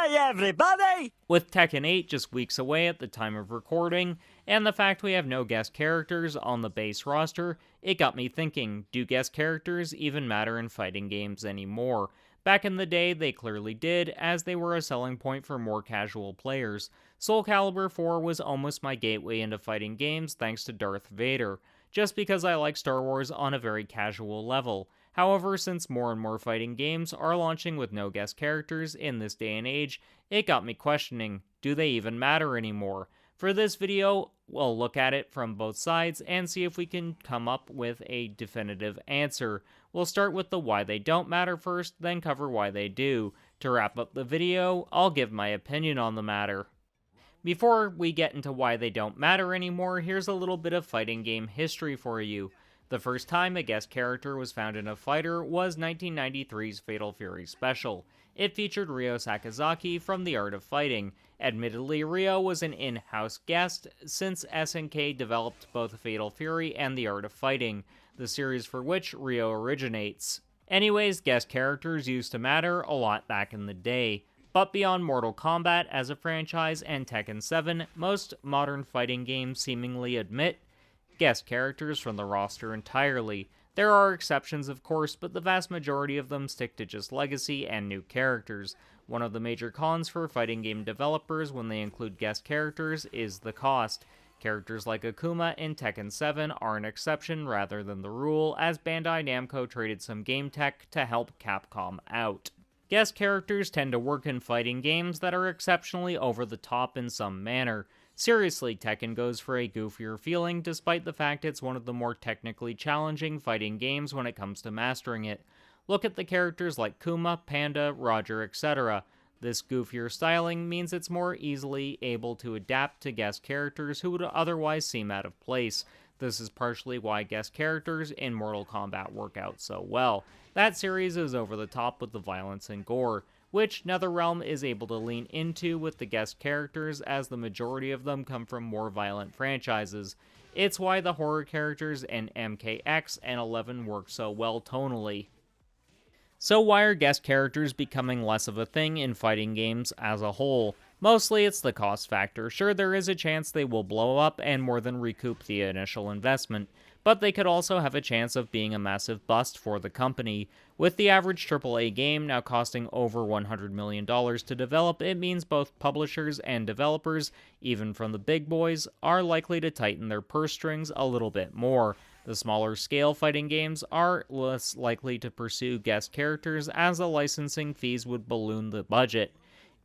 Hi everybody! With Tekken 8 just weeks away at the time of recording, and the fact we have no guest characters on the base roster, it got me thinking, do guest characters even matter in fighting games anymore? Back in the day, they clearly did, as they were a selling point for more casual players. Soul Calibur 4 was almost my gateway into fighting games thanks to Darth Vader, just because I like Star Wars on a very casual level. However, since more and more fighting games are launching with no guest characters in this day and age, it got me questioning, do they even matter anymore? For this video, we'll look at it from both sides and see if we can come up with a definitive answer. We'll start with the why they don't matter first, then cover why they do. To wrap up the video, I'll give my opinion on the matter. Before we get into why they don't matter anymore, here's a little bit of fighting game history for you. The first time a guest character was found in a fighter was 1993's Fatal Fury Special. It featured Ryo Sakazaki from The Art of Fighting. Admittedly, Ryo was an in-house guest, since SNK developed both Fatal Fury and The Art of Fighting, the series for which Ryo originates. Anyways, guest characters used to matter a lot back in the day. But beyond Mortal Kombat as a franchise and Tekken 7, most modern fighting games seemingly omit guest characters from the roster entirely. There are exceptions, of course, but the vast majority of them stick to just legacy and new characters. One of the major cons for fighting game developers when they include guest characters is the cost. Characters like Akuma in Tekken 7 are an exception rather than the rule, as Bandai Namco traded some game tech to help Capcom out. Guest characters tend to work in fighting games that are exceptionally over the top in some manner. Seriously, Tekken goes for a goofier feeling despite the fact it's one of the more technically challenging fighting games when it comes to mastering it. Look at the characters like Kuma, Panda, Roger, etc. This goofier styling means it's more easily able to adapt to guest characters who would otherwise seem out of place. This is partially why guest characters in Mortal Kombat work out so well. That series is over the top with the violence and gore, which NetherRealm is able to lean into with the guest characters, as the majority of them come from more violent franchises. It's why the horror characters in MKX and 11 work so well tonally. So why are guest characters becoming less of a thing in fighting games as a whole? Mostly it's the cost factor. Sure, there is a chance they will blow up and more than recoup the initial investment, but they could also have a chance of being a massive bust for the company. With the average AAA game now costing over $100 million to develop, it means both publishers and developers, even from the big boys, are likely to tighten their purse strings a little bit more. The smaller scale fighting games are less likely to pursue guest characters, as the licensing fees would balloon the budget.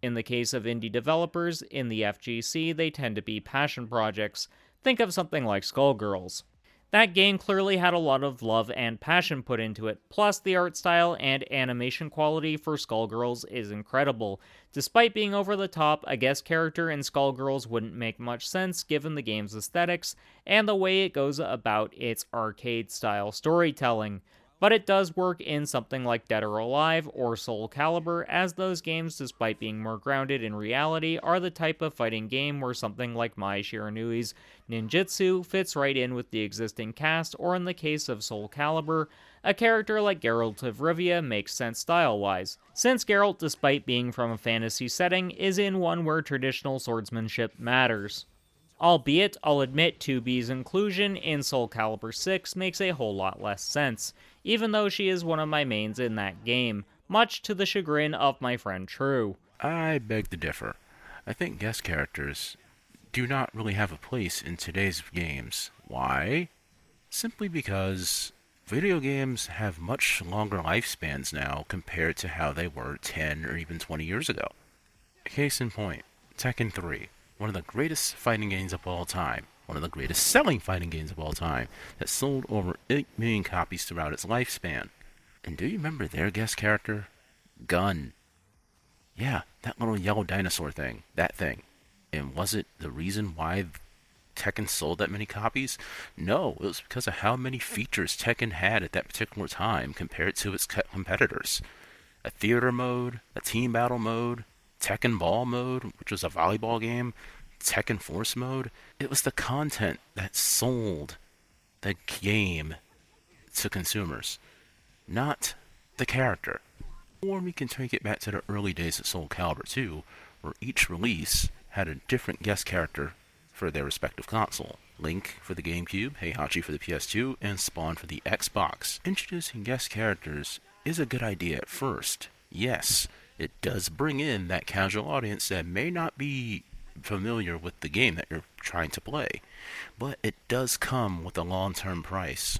In the case of indie developers in the FGC, they tend to be passion projects. Think of something like Skullgirls. That game clearly had a lot of love and passion put into it, plus the art style and animation quality for Skullgirls is incredible. Despite being over the top, a guest character in Skullgirls wouldn't make much sense given the game's aesthetics and the way it goes about its arcade-style storytelling. But it does work in something like Dead or Alive or Soul Calibur, as those games, despite being more grounded in reality, are the type of fighting game where something like Mai Shiranui's ninjutsu fits right in with the existing cast, or in the case of Soul Calibur, a character like Geralt of Rivia makes sense style-wise, since Geralt, despite being from a fantasy setting, is in one where traditional swordsmanship matters. Albeit, I'll admit 2B's inclusion in Soul Calibur 6 makes a whole lot less sense, even though she is one of my mains in that game, much to the chagrin of my friend True. I beg to differ. I think guest characters do not really have a place in today's games. Why? Simply because video games have much longer lifespans now compared to how they were 10 or even 20 years ago. Case in point, Tekken 3. One of the greatest fighting games of all time, one of the greatest selling fighting games of all time, that sold over 8 million copies throughout its lifespan. And do you remember their guest character? Gun. Yeah, that little yellow dinosaur thing, that thing. And was it the reason why Tekken sold that many copies? No, it was because of how many features Tekken had at that particular time compared to its competitors. A theater mode, a team battle mode, Tekken Ball mode, which was a volleyball game, Tekken Force mode. It was the content that sold the game to consumers, not the character. Or we can take it back to the early days of Soul Calibur 2, where each release had a different guest character for their respective console. Link for the GameCube, Heihachi for the PS2, and Spawn for the Xbox. Introducing guest characters is a good idea at first. Yes, it does bring in that casual audience that may not be familiar with the game that you're trying to play, but it does come with a long-term price.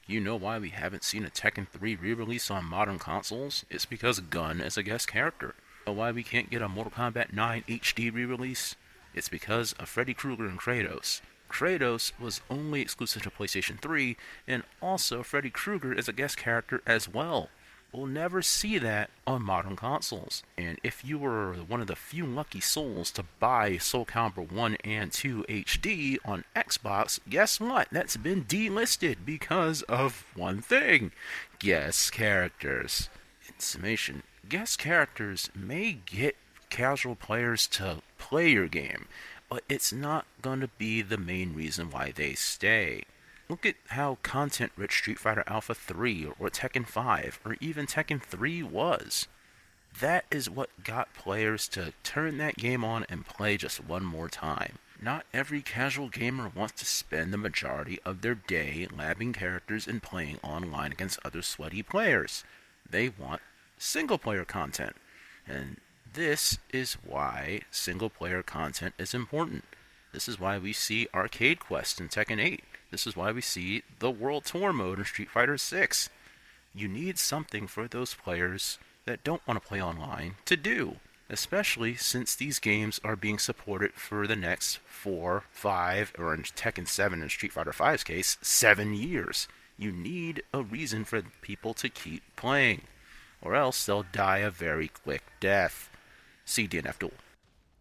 You know why we haven't seen a Tekken 3 re-release on modern consoles? It's because Gun is a guest character. You know why we can't get a Mortal Kombat 9 HD re-release? It's because of Freddy Krueger and Kratos. Kratos was only exclusive to PlayStation 3, and also Freddy Krueger is a guest character as well. We'll never see that on modern consoles. And if you were one of the few lucky souls to buy Soul Calibur 1 and 2 HD on Xbox, guess what? That's been delisted because of one thing: guest characters. In summation, guest characters may get casual players to play your game, but it's not going to be the main reason why they stay. Look at how content-rich Street Fighter Alpha 3 or Tekken 5 or even Tekken 3 was. That is what got players to turn that game on and play just one more time. Not every casual gamer wants to spend the majority of their day labbing characters and playing online against other sweaty players. They want single-player content. And this is why single-player content is important. This is why we see Arcade Quest in Tekken 8. This is why we see the World Tour mode in Street Fighter 6. You need something for those players that don't want to play online to do, especially since these games are being supported for the next 4, 5, or in Tekken 7 and Street Fighter 5's case, 7 years. You need a reason for people to keep playing, or else they'll die a very quick death. See DNF Duel.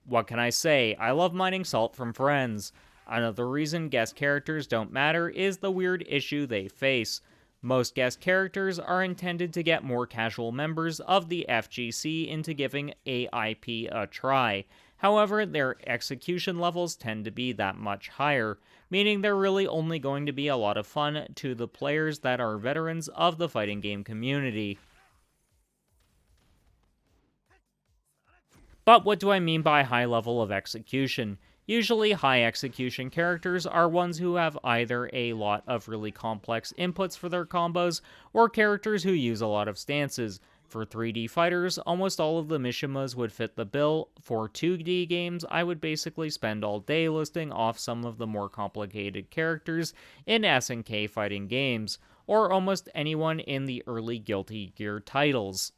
What can I say? I love mining salt from friends. Another reason guest characters don't matter is the weird issue they face. Most guest characters are intended to get more casual members of the FGC into giving AIP a try. However, their execution levels tend to be that much higher, meaning they're really only going to be a lot of fun to the players that are veterans of the fighting game community. But what do I mean by high level of execution? Usually, high execution characters are ones who have either a lot of really complex inputs for their combos, or characters who use a lot of stances. For 3D fighters, almost all of the Mishimas would fit the bill. For 2D games, I would basically spend all day listing off some of the more complicated characters in SNK fighting games, or almost anyone in the early Guilty Gear titles.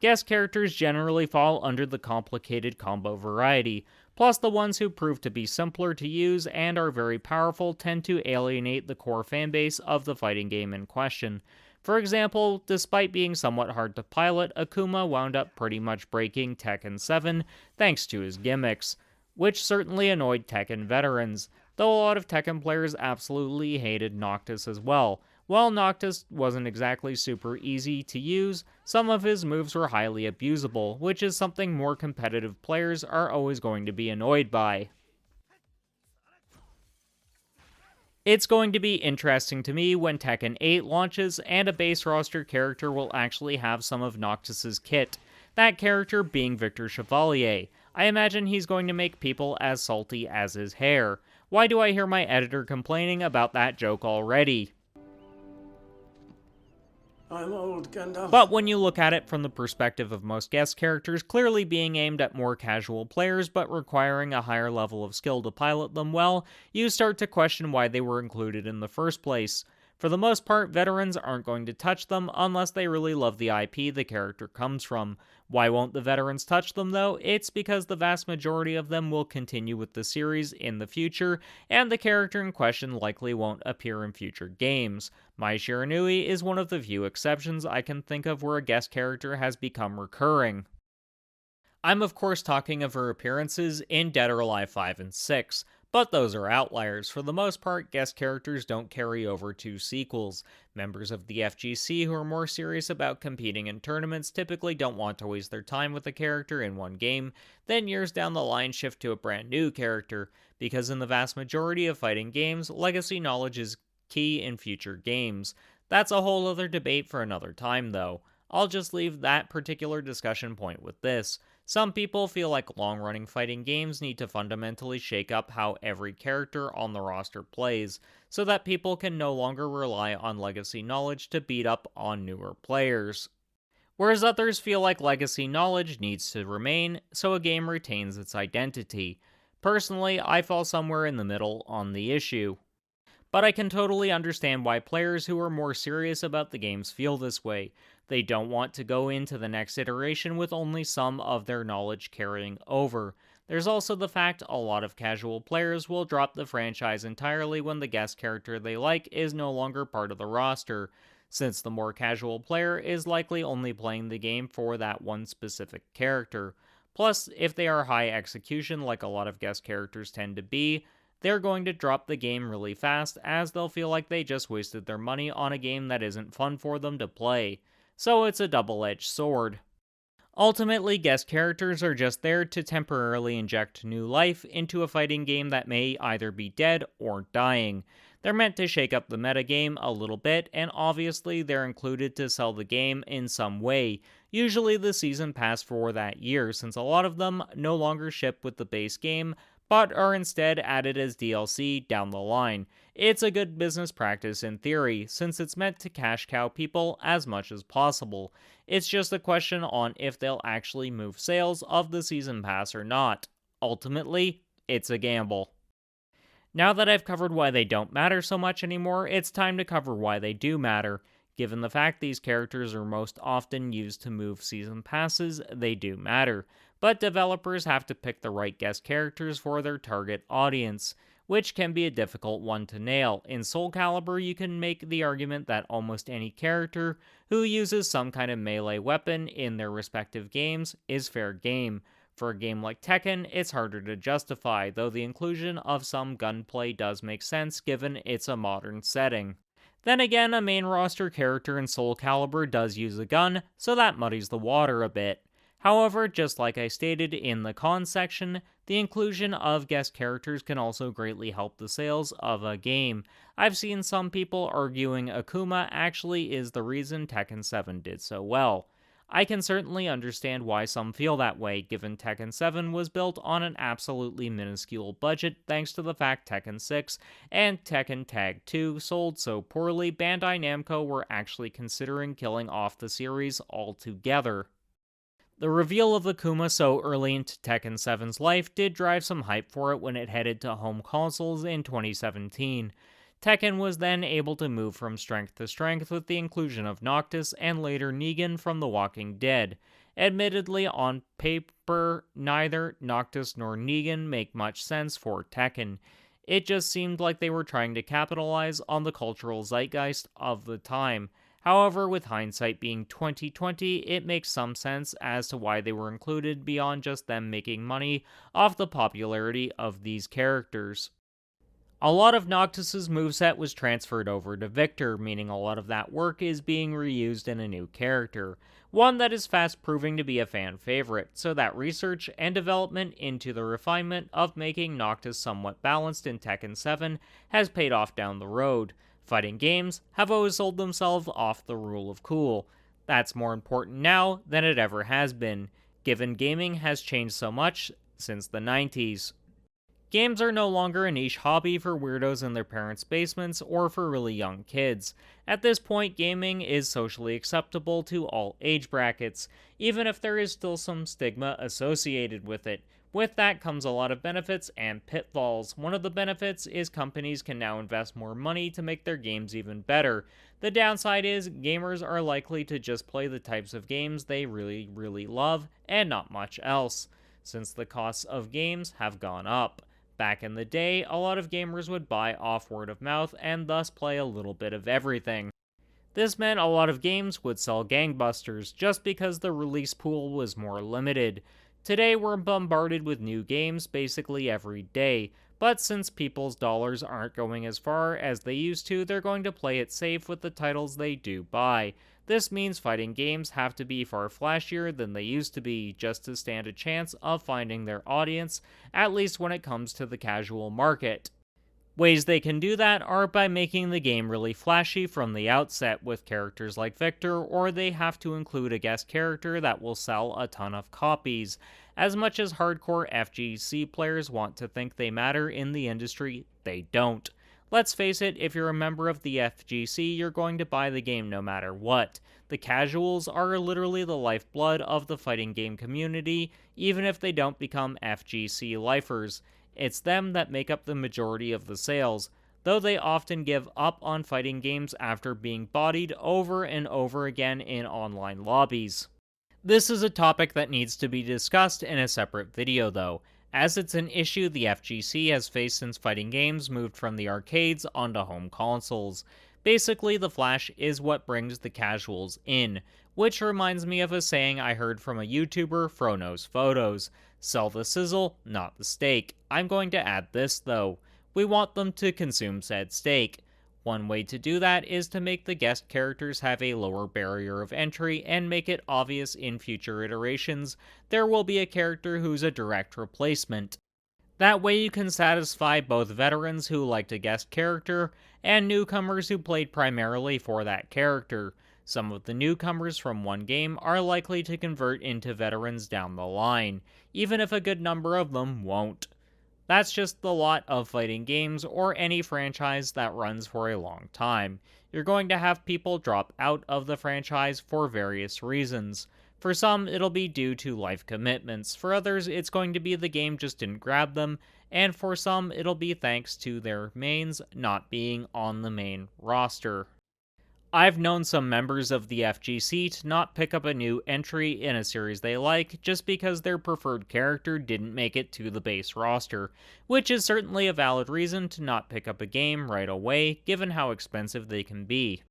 Guest characters generally fall under the complicated combo variety, plus the ones who prove to be simpler to use and are very powerful tend to alienate the core fanbase of the fighting game in question. For example, despite being somewhat hard to pilot, Akuma wound up pretty much breaking Tekken 7 thanks to his gimmicks, which certainly annoyed Tekken veterans, though a lot of Tekken players absolutely hated Noctis as well. While Noctis wasn't exactly super easy to use, some of his moves were highly abusable, which is something more competitive players are always going to be annoyed by. It's going to be interesting to me when Tekken 8 launches and a base roster character will actually have some of Noctis's kit, that character being Victor Chevalier. I imagine he's going to make people as salty as his hair. Why do I hear my editor complaining about that joke already? I'm old, Gandalf. But when you look at it from the perspective of most guest characters clearly being aimed at more casual players but requiring a higher level of skill to pilot them well, you start to question why they were included in the first place. For the most part, veterans aren't going to touch them unless they really love the IP the character comes from. Why won't the veterans touch them though? It's because the vast majority of them will continue with the series in the future, and the character in question likely won't appear in future games. Mai Shiranui is one of the few exceptions I can think of where a guest character has become recurring. I'm of course talking of her appearances in Dead or Alive 5 and 6, but those are outliers. For the most part, guest characters don't carry over to sequels. Members of the FGC who are more serious about competing in tournaments typically don't want to waste their time with a character in one game, then years down the line shift to a brand new character, because in the vast majority of fighting games, legacy knowledge is key in future games. That's a whole other debate for another time, though. I'll just leave that particular discussion point with this. Some people feel like long running fighting games need to fundamentally shake up how every character on the roster plays, so that people can no longer rely on legacy knowledge to beat up on newer players. Whereas others feel like legacy knowledge needs to remain, so a game retains its identity. Personally, I fall somewhere in the middle on the issue. But I can totally understand why players who are more serious about the games feel this way. They don't want to go into the next iteration with only some of their knowledge carrying over. There's also the fact a lot of casual players will drop the franchise entirely when the guest character they like is no longer part of the roster, since the more casual player is likely only playing the game for that one specific character. Plus, if they are high execution like a lot of guest characters tend to be, they're going to drop the game really fast as they'll feel like they just wasted their money on a game that isn't fun for them to play. So it's a double-edged sword. Ultimately, guest characters are just there to temporarily inject new life into a fighting game that may either be dead or dying. They're meant to shake up the metagame a little bit, and obviously they're included to sell the game in some way, usually the season pass for that year, since a lot of them no longer ship with the base game, but are instead added as DLC down the line. It's a good business practice in theory, since it's meant to cash cow people as much as possible. It's just a question on if they'll actually move sales of the season pass or not. Ultimately, it's a gamble. Now that I've covered why they don't matter so much anymore, it's time to cover why they do matter. Given the fact these characters are most often used to move season passes, they do matter. But developers have to pick the right guest characters for their target audience, which can be a difficult one to nail. In Soul Calibur, you can make the argument that almost any character who uses some kind of melee weapon in their respective games is fair game. For a game like Tekken, it's harder to justify, though the inclusion of some gunplay does make sense given it's a modern setting. Then again, a main roster character in Soul Calibur does use a gun, so that muddies the water a bit. However, just like I stated in the cons section, the inclusion of guest characters can also greatly help the sales of a game. I've seen some people arguing Akuma actually is the reason Tekken 7 did so well. I can certainly understand why some feel that way, given Tekken 7 was built on an absolutely minuscule budget thanks to the fact Tekken 6 and Tekken Tag 2 sold so poorly Bandai Namco were actually considering killing off the series altogether. The reveal of Akuma so early into Tekken 7's life did drive some hype for it when it headed to home consoles in 2017. Tekken was then able to move from strength to strength with the inclusion of Noctis and later Negan from The Walking Dead. Admittedly, on paper, neither Noctis nor Negan make much sense for Tekken. It just seemed like they were trying to capitalize on the cultural zeitgeist of the time. However, with hindsight being 2020, it makes some sense as to why they were included beyond just them making money off the popularity of these characters. A lot of Noctis' moveset was transferred over to Victor, meaning a lot of that work is being reused in a new character, one that is fast proving to be a fan favorite, so that research and development into the refinement of making Noctis somewhat balanced in Tekken 7 has paid off down the road. Fighting games have always sold themselves off the rule of cool. That's more important now than it ever has been, given gaming has changed so much since the 90s. Games are no longer a niche hobby for weirdos in their parents' basements or for really young kids. At this point, gaming is socially acceptable to all age brackets, even if there is still some stigma associated with it. With that comes a lot of benefits and pitfalls. One of the benefits is companies can now invest more money to make their games even better. The downside is gamers are likely to just play the types of games they really love and not much else, since the costs of games have gone up. Back in the day, a lot of gamers would buy off word of mouth and thus play a little bit of everything. This meant a lot of games would sell gangbusters just because the release pool was more limited. Today we're bombarded with new games basically every day, but since people's dollars aren't going as far as they used to, they're going to play it safe with the titles they do buy. This means fighting games have to be far flashier than they used to be just to stand a chance of finding their audience, at least when it comes to the casual market. Ways they can do that are by making the game really flashy from the outset with characters like Victor, or they have to include a guest character that will sell a ton of copies. As much as hardcore FGC players want to think they matter in the industry, they don't. Let's face it, if you're a member of the FGC, you're going to buy the game no matter what. The casuals are literally the lifeblood of the fighting game community, even if they don't become FGC lifers. It's them that make up the majority of the sales, though they often give up on fighting games after being bodied over and over again in online lobbies. This is a topic that needs to be discussed in a separate video though, as it's an issue the FGC has faced since fighting games moved from the arcades onto home consoles. Basically, the flash is what brings the casuals in, which reminds me of a saying I heard from a YouTuber, Frono's Photos. Sell the sizzle, not the steak. I'm going to add this though. We want them to consume said steak. One way to do that is to make the guest characters have a lower barrier of entry and make it obvious in future iterations there will be a character who's a direct replacement. That way you can satisfy both veterans who liked a guest character and newcomers who played primarily for that character. Some of the newcomers from one game are likely to convert into veterans down the line, even if a good number of them won't. That's just the lot of fighting games or any franchise that runs for a long time. You're going to have people drop out of the franchise for various reasons. For some, it'll be due to life commitments. For others, it's going to be the game just didn't grab them. And for some, it'll be thanks to their mains not being on the main roster. I've known some members of the FGC to not pick up a new entry in a series they like just because their preferred character didn't make it to the base roster, which is certainly a valid reason to not pick up a game right away given how expensive they can be.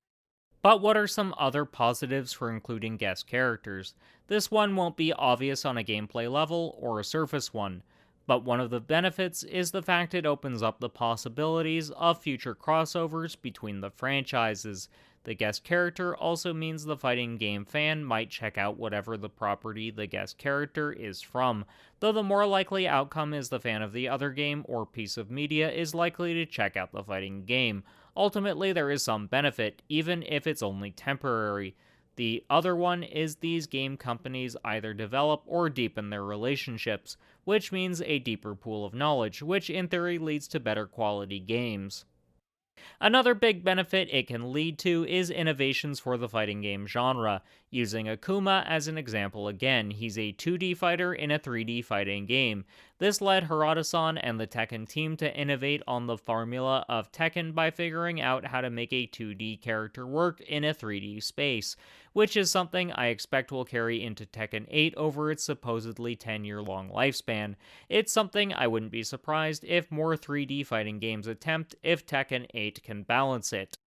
But what are some other positives for including guest characters? This one won't be obvious on a gameplay level or a surface one, but one of the benefits is the fact it opens up the possibilities of future crossovers between the franchises. The guest character also means the fighting game fan might check out whatever the property the guest character is from, though the more likely outcome is the fan of the other game or piece of media is likely to check out the fighting game. Ultimately, there is some benefit, even if it's only temporary. The other one is these game companies either develop or deepen their relationships, which means a deeper pool of knowledge, which in theory leads to better quality games. Another big benefit it can lead to is innovations for the fighting game genre. Using Akuma as an example again, he's a 2D fighter in a 3D fighting game. This led Harada-san and the Tekken team to innovate on the formula of Tekken by figuring out how to make a 2D character work in a 3D space, which is something I expect will carry into Tekken 8 over its supposedly 10-year-long lifespan. It's something I wouldn't be surprised if more 3D fighting games attempt if Tekken 8 can balance it.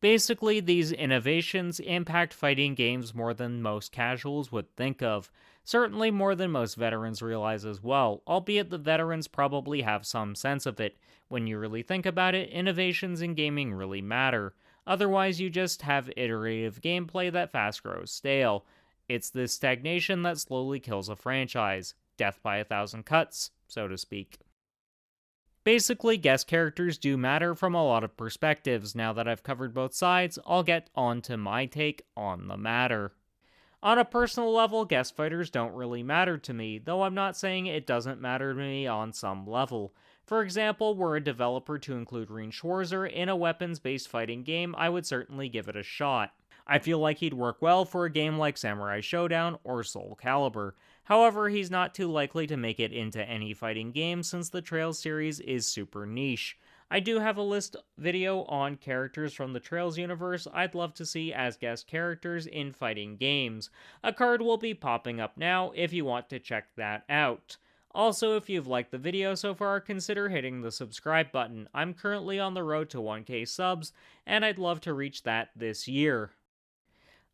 Basically, these innovations impact fighting games more than most casuals would think of. Certainly more than most veterans realize as well, albeit the veterans probably have some sense of it. When you really think about it, innovations in gaming really matter. Otherwise, you just have iterative gameplay that fast grows stale. It's this stagnation that slowly kills a franchise. Death by 1,000 cuts, so to speak. Basically, guest characters do matter from a lot of perspectives. Now that I've covered both sides, I'll get on to my take on the matter. On a personal level, guest fighters don't really matter to me, though I'm not saying it doesn't matter to me on some level. For example, were a developer to include Reen Schwarzer in a weapons-based fighting game, I would certainly give it a shot. I feel like he'd work well for a game like Samurai Showdown or Soul Calibur. However, he's not too likely to make it into any fighting game since the Trails series is super niche. I do have a list video on characters from the Trails universe I'd love to see as guest characters in fighting games. A card will be popping up now if you want to check that out. Also, if you've liked the video so far, consider hitting the subscribe button. I'm currently on the road to 1K subs, and I'd love to reach that this year.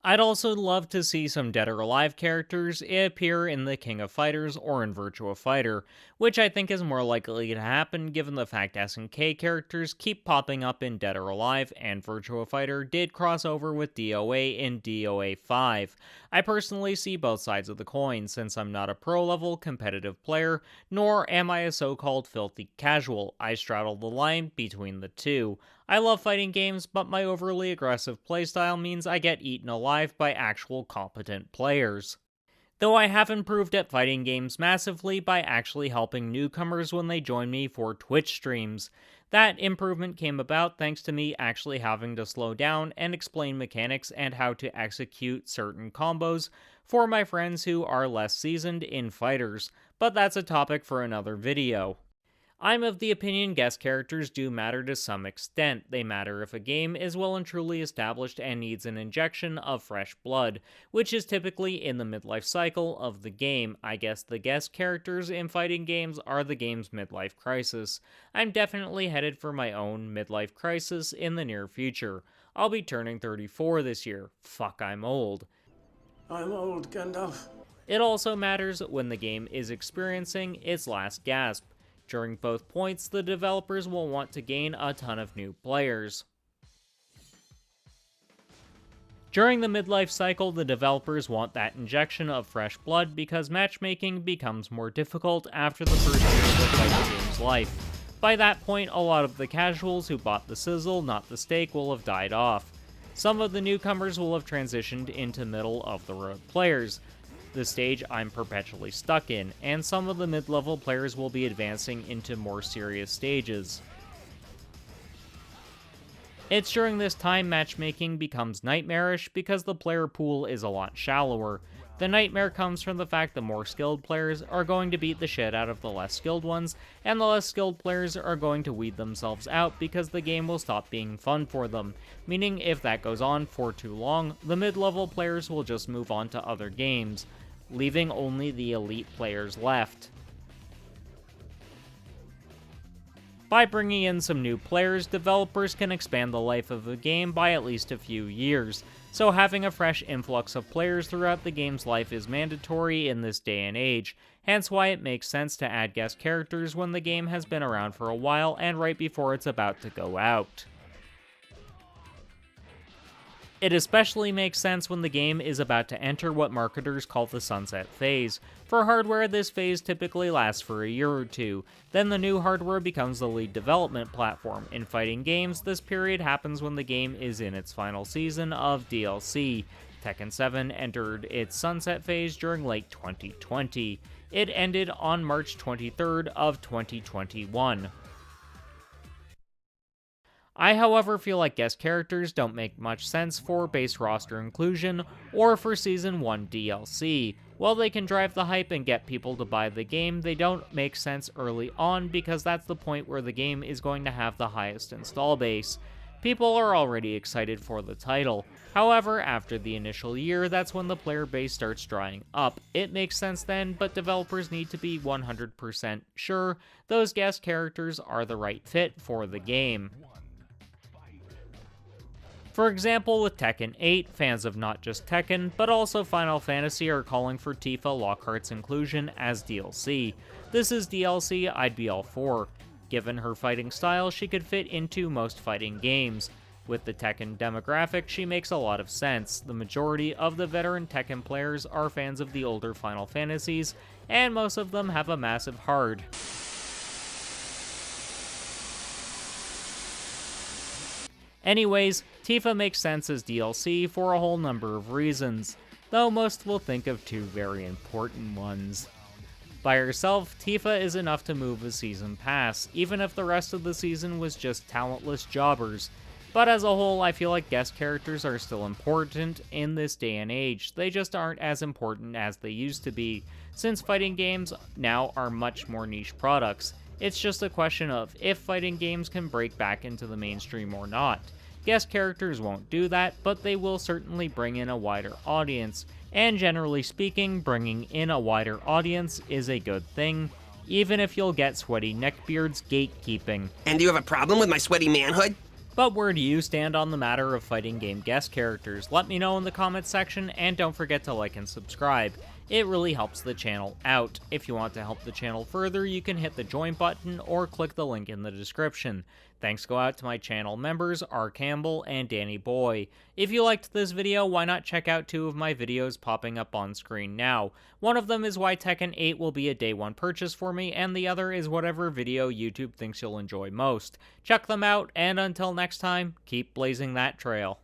I'd also love to see some Dead or Alive characters appear in the King of Fighters or in Virtua Fighter, which I think is more likely to happen given the fact SNK characters keep popping up in Dead or Alive, and Virtua Fighter did cross over with DOA in DOA 5. I personally see both sides of the coin, since I'm not a pro-level competitive player, nor am I a so-called filthy casual. I straddle the line between the two. I love fighting games, but my overly aggressive playstyle means I get eaten alive by actual competent players. Though I have improved at fighting games massively by actually helping newcomers when they join me for Twitch streams. That improvement came about thanks to me actually having to slow down and explain mechanics and how to execute certain combos for my friends who are less seasoned in fighters, but that's a topic for another video. I'm of the opinion guest characters do matter to some extent. They matter if a game is well and truly established and needs an injection of fresh blood, which is typically in the midlife cycle of the game. I guess the guest characters in fighting games are the game's midlife crisis. I'm definitely headed for my own midlife crisis in the near future. I'll be turning 34 this year. Fuck, I'm old. I'm old, Gandalf. It also matters when the game is experiencing its last gasp. During both points, the developers will want to gain a ton of new players. During the midlife cycle, the developers want that injection of fresh blood because matchmaking becomes more difficult after the first year of the fighting game's life. By that point, a lot of the casuals who bought the sizzle, not the steak, will have died off. Some of the newcomers will have transitioned into middle-of-the-road players, the stage I'm perpetually stuck in, and some of the mid-level players will be advancing into more serious stages. It's during this time matchmaking becomes nightmarish because the player pool is a lot shallower. The nightmare comes from the fact that more skilled players are going to beat the shit out of the less skilled ones, and the less skilled players are going to weed themselves out because the game will stop being fun for them, meaning if that goes on for too long, the mid-level players will just move on to other games, leaving only the elite players left. By bringing in some new players, developers can expand the life of a game by at least a few years, so having a fresh influx of players throughout the game's life is mandatory in this day and age, hence why it makes sense to add guest characters when the game has been around for a while and right before it's about to go out. It especially makes sense when the game is about to enter what marketers call the sunset phase. For hardware, this phase typically lasts for a year or two. Then the new hardware becomes the lead development platform. In fighting games, this period happens when the game is in its final season of DLC. Tekken 7 entered its sunset phase during late 2020. It ended on March 23rd of 2021. I, however, feel like guest characters don't make much sense for base roster inclusion or for Season 1 DLC. While they can drive the hype and get people to buy the game, they don't make sense early on because that's the point where the game is going to have the highest install base. People are already excited for the title. However, after the initial year, that's when the player base starts drying up. It makes sense then, but developers need to be 100% sure those guest characters are the right fit for the game. For example, with Tekken 8, fans of not just Tekken, but also Final Fantasy are calling for Tifa Lockhart's inclusion as DLC. This is DLC I'd be all for. Given her fighting style, she could fit into most fighting games. With the Tekken demographic, she makes a lot of sense. The majority of the veteran Tekken players are fans of the older Final Fantasies, and most of them have a massive heart. Anyways, Tifa makes sense as DLC for a whole number of reasons, though most will think of two very important ones. By herself, Tifa is enough to move a season pass, even if the rest of the season was just talentless jobbers. But as a whole, I feel like guest characters are still important in this day and age. They just aren't as important as they used to be, since fighting games now are much more niche products. It's just a question of if fighting games can break back into the mainstream or not. Guest characters won't do that, but they will certainly bring in a wider audience. And generally speaking, bringing in a wider audience is a good thing, even if you'll get sweaty neckbeards gatekeeping. And do you have a problem with my sweaty manhood? But where do you stand on the matter of fighting game guest characters? Let me know in the comments section, and don't forget to like and subscribe. It really helps the channel out. If you want to help the channel further, you can hit the join button or click the link in the description. Thanks go out to my channel members, R. Campbell and Danny Boy. If you liked this video, why not check out 2 of my videos popping up on screen now. One of them is why Tekken 8 will be a day 1 purchase for me, and the other is whatever video YouTube thinks you'll enjoy most. Check them out, and until next time, keep blazing that trail.